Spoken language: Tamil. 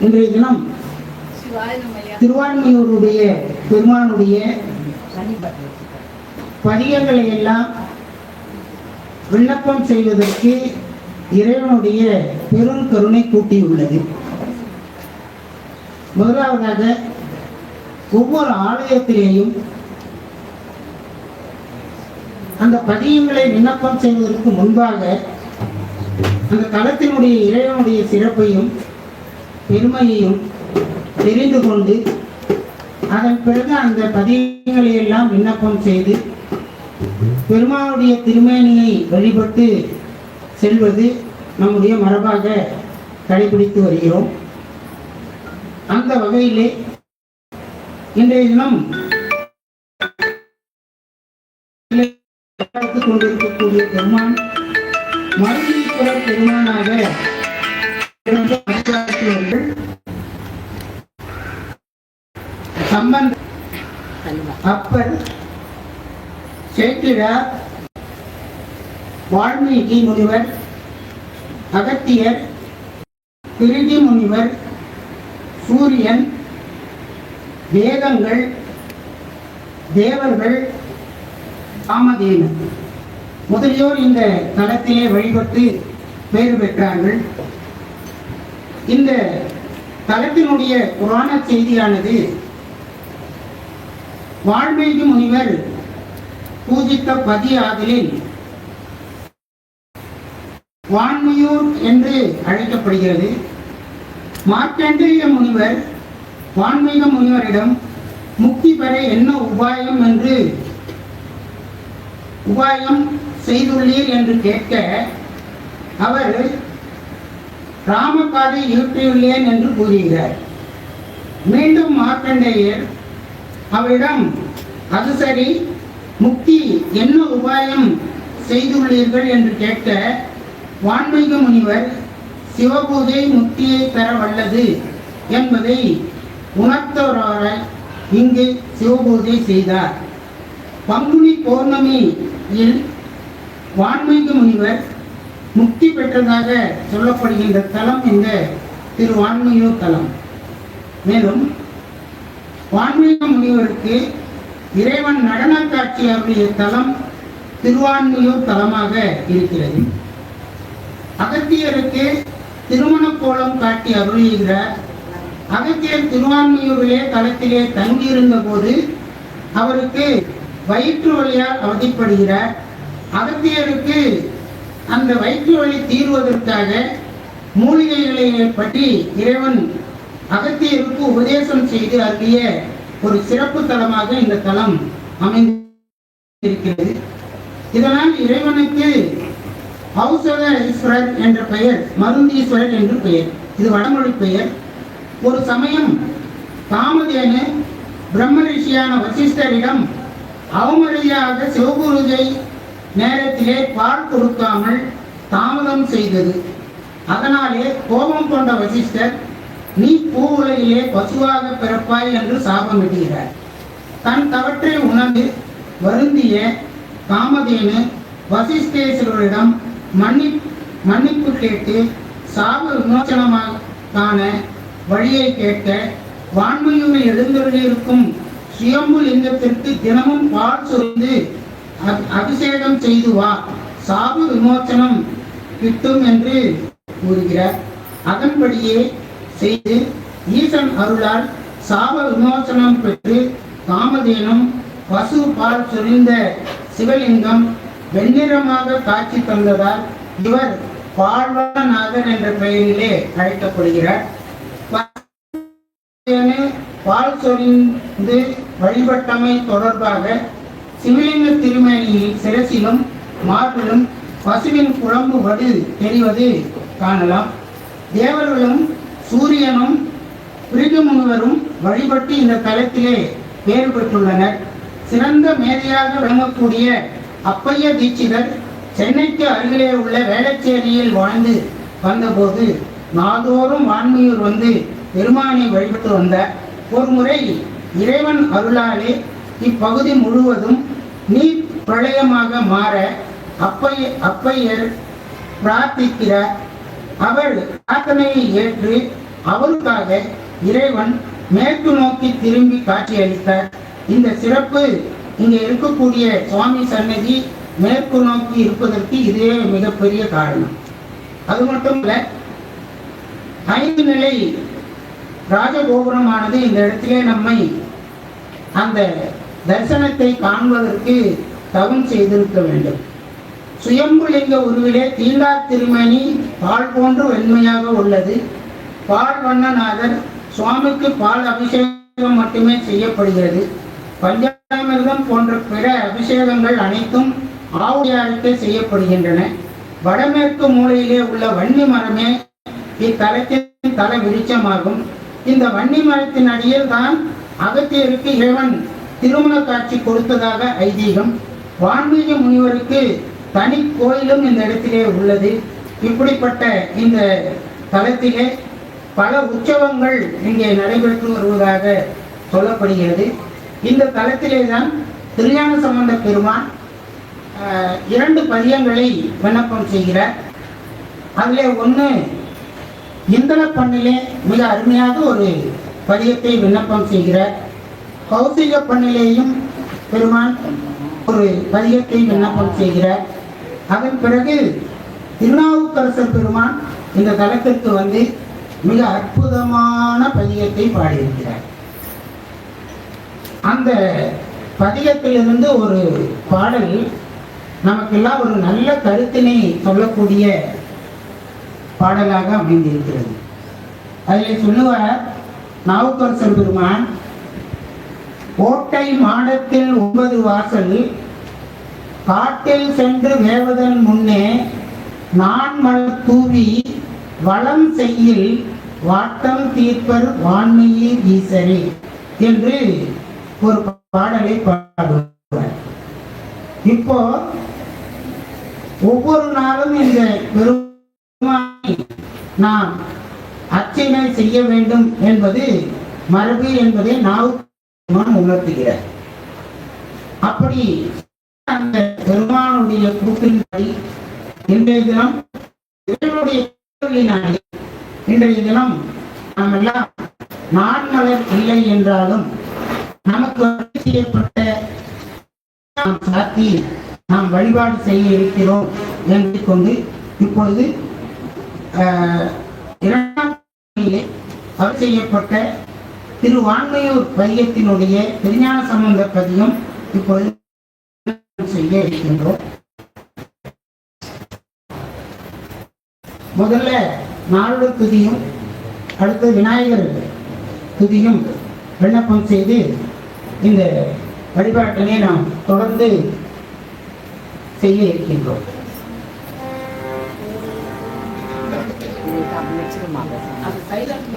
இன்றைய தினம் திருவான்மையூருடைய பெருமானுடைய பதிகங்களை எல்லாம் விண்ணப்பம் செய்வதற்கு இறைவனுடைய பெரும் கருணை கூட்டியுள்ளது. முதலாவதாக ஒவ்வொரு ஆலயத்திலேயும் அந்த பதிகங்களை விண்ணப்பம் செய்வதற்கு முன்பாக அந்த தலத்தினுடைய இறைவனுடைய சிறப்பையும் பெருமையையும் தெரிந்து கொண்டு அதன் பிறகு அந்த பதிகங்களை எல்லாம் விண்ணப்பம் செய்து பெருமானுடைய திருமேனியை வழிபட்டு செல்வது நம்முடைய மரபாக கடைபிடித்து வருகிறோம். அந்த வகையிலே இன்றைய தினம் கொண்டிருக்கக்கூடிய பெருமான் மருதீஸ்வரர் பெருமானாக சம்பந்த, அப்பர், சேக்கிழார், வால்மீகி முனிவர், அகத்தியர், பிரிதி முனிவர், சூரியன், வேதங்கள், தேவர்கள், காமதேனு முதலியோர் இந்த தலத்திலே வழிபட்டு பேறு பெற்றார்கள். இந்த தலத்தினுடைய புராண செய்தியானது வால்மீகி முனிவர் பூஜித்த பதி ஆதலில் வான்மையூர் என்று அழைக்கப்படுகிறது. மார்க்கண்டேய முனிவர் வான்மீக முனிவரிடம் முக்தி பெற என்ன உபாயம் செய்துள்ளீர் என்று கேட்க அவர் ராமபாதை ஈட்டியுள்ளேன் என்று கூறுகிறார். மீண்டும் மார்க்கண்டேயர் அவரிடம் அது சரி, முக்தி என்ன உபாயம் செய்துள்ளீர்கள் என்று கேட்க வான்மீக முனிவர் சிவபூஜை முக்தியை தர வல்லது என்பதை உணர்த்தவராய் இங்கு சிவபூஜை செய்தார். பங்குனி பௌர்ணமியில் வான்மீக முனிவர் முக்தி பெற்றதாக சொல்லப்படுகின்ற தலம் இந்த திருவான்மையூர் தலம். மேலும் வான்மீக முனிவருக்கு இறைவன் நடன காட்சி அருளிய தலம் திருவான்மையூர் தலமாக இருக்கிறது. அகத்தியருக்கு திருமண கோலம் காட்டி அருளுகிறார். அகத்தியர் திருவான்மையூரிலே தலத்திலே தங்கியிருந்த போது அவருக்கு வயிற்று வலியால் அவதிப்படுகிறார். அகத்தியருக்கு அந்த வயிற்று வலி தீர்வதற்காக மூலிகைகளை பற்றி இறைவன் அகத்தியருக்கு உபதேசம் செய்து அருளிய ஒரு சிறப்பு தலமாக இந்த தலம் அமைந்திருக்கிறது. இதனால் இறைவனுக்கு ஔஷத ஈஸ்வரர் என்ற பெயர், மருந்தீஸ்வரர் என்று பெயர். இது வடமொழி பெயர். ஒரு சமயம் காமதேனு பிரம்ம ரிஷியான வசிஷ்டரிடம் அவமரியாக சிவபூஜை நேரத்திலே பால் கொடுக்காமல் தாமதம் செய்தது. அதனாலே கோபம் கொண்ட வசிஷ்டர் நீ பூ உலகிலே பசுவாக பிறப்பாய் என்று சாபமிடுகிறார். தன் தவற்றை உணர்ந்து வருந்திய காமதேனு வசிஷ்டேஸ்வரரிடம் மன்னிப்பு கேட்டு சாப விமோசனமான வழியை கேட்க வான்மையூரில் எழுந்தருளியிருக்கும் சுயம்பு லிங்கத்திற்கு தினமும் பால் சொரிந்து அபிஷேகம் செய்து வா, சாப விமோசனம் கிட்டும் என்று கூறுகிறார். அதன்படியே செய்து ஈசன் அருளால் சாப விமோசனம் பெற்று காமதேனும் பசு பால் சொரிந்த சிவலிங்கம் வெண்ணிறமாக காட்சி தந்ததால் இவர் பால்வநாதர் என்ற பெயரிலே அழைக்கப்படுகிறார். பால் சொரிந்து வழிபட்டமை தொடர்பாக சிவலிங்க திருமேனியில் சிரசிலும் மார்பிலும் பசுவின் குழம்பு வடு தெரிவது காணலாம். தேவர்களும் சூரியனும் பிரிகு முனிவரும் வழிபட்டு இந்த தலத்திலே பேறு பெற்றுள்ளனர். சிறந்த மேதையாக விளங்கக்கூடிய அப்பைய தீட்சிதர் சென்னைக்கு அருகிலே உள்ள வேளச்சேரியில் வாழ்ந்து வந்தபோது நாள்தோறும் வான்மையூர் வந்து பெருமானை வழிபட்டு வந்தார். ஒரு முறை இறைவன் அருளாலே இப்பகுதி முழுவதும் நீர் பிரளயமாக மாற அப்பையர் பிரார்த்திக்கிறார். அவள் பிரார்த்தனையை ஏற்று அவருக்காக இறைவன் மேற்கு நோக்கி திரும்பி காட்சியளித்தார். இந்த சிறப்பு இங்க இருக்கக்கூடிய சுவாமி சன்னதி மேற்கு நோக்கி இருப்பதற்கு இதே மிகப்பெரிய காரணம். அது மட்டும் இல்ல, 5 நிலை ராஜகோபுரமானது இந்த இடத்திலே நம்மை அந்த தரிசனத்தை காண்பதற்கு தவம் செய்திருக்க வேண்டும். சுயம்புலிங்க உருவிலே தீண்டார் திருமேனி பால் போன்று வெண்மையாக உள்ளது. பால் வண்ணநாதர் சுவாமிக்கு பால் அபிஷேகம் மட்டுமே செய்யப்படுகிறது. பஞ்சாமிர்தம் போன்ற பிற அபிஷேகங்கள் அனைத்தும் ஆவுடையாருக்கே செய்யப்படுகின்றன. வடமேற்கு மூலையிலே உள்ள வன்னி மரமே இத்தலத்தின் தல விருட்சமாகும். இந்த வன்னி மரத்தின் அடியில் தான் அகத்தியருக்கு இறைவன் திருமண காட்சி கொடுத்ததாக ஐதீகம். வான்மீக முனிவருக்கு தனி கோயிலும் இந்த இடத்திலே உள்ளது. இப்படிப்பட்ட இந்த தலத்திலே பல உற்சவங்கள் இங்கே நடைபெற்று வருவதாக சொல்லப்படுகிறது. இந்த தலத்திலே தான் திருஞான சம்பந்த பெருமான் 2 பதியங்களை விண்ணப்பம் செய்கிறார். அதிலே ஒன்று இந்தள பண்ணிலே மிக அருமையாக ஒரு பதியத்தை விண்ணப்பம் செய்கிறார். கௌசிக பண்ணிலேயும் பெருமான் ஒரு பதியத்தை விண்ணப்பம் செய்கிறார். அதன் பிறகு திருநாவுக்கரசர் பெருமான் இந்த தலத்திற்கு வந்து மிக அற்புதமான பதியத்தை பாடியிருக்கிறார். அந்த பதியத்திலிருந்து ஒரு பாடல் நமக்கெல்லாம் ஒரு நல்ல கருத்தினை சொல்லக்கூடிய பாடலாக அமைந்திருக்கிறது. அதில் சொல்லுவார் நாவுக்கரசர் பெருமான், கோட்டை மாடத்தில் 9 வாசல் காட்டில் சென்று வேவதன் முன்னே நான் மலர் தூவி வளம் செய்யில் வாட்டம் தீர்ப்பர் வான்மையீர் ஈசரே என்று ஒரு பாடலை பாடுவார். இப்போ ஒவ்வொரு நாளும் இந்த பெருமானை நாம் அர்ச்சனை செய்ய வேண்டும் என்பது மரபு என்பதை நாவுக்கரசர் உணர்த்துகிறார். அப்படி அந்த பெருமானுடைய கூற்றின்படி இன்றைய தினம் இன்றைய தினம் நாம் எல்லாம் நான்மலர் இல்லை என்றாலும் நமக்கு செய்யப்பட்ட நாம் சாத்தி நாம் வழிபாடு செய்ய இருக்கிறோம் என்று கொண்டு இப்பொழுது 2ஆம் அவர் செய்யப்பட்ட திருவான்மையூர் பதியத்தினுடைய திருஞான சம்பந்த பதியம் இப்பொழுது செய்ய இருக்கின்றோம். முதல்ல நாளுட துதியும் அடுத்த விநாயகர் துதியும் விண்ணப்பம் செய்து இந்த வழிபாட்டினை நாம் தொடர்ந்து செய்ய இருக்கின்றோம். அது சைலண்ட்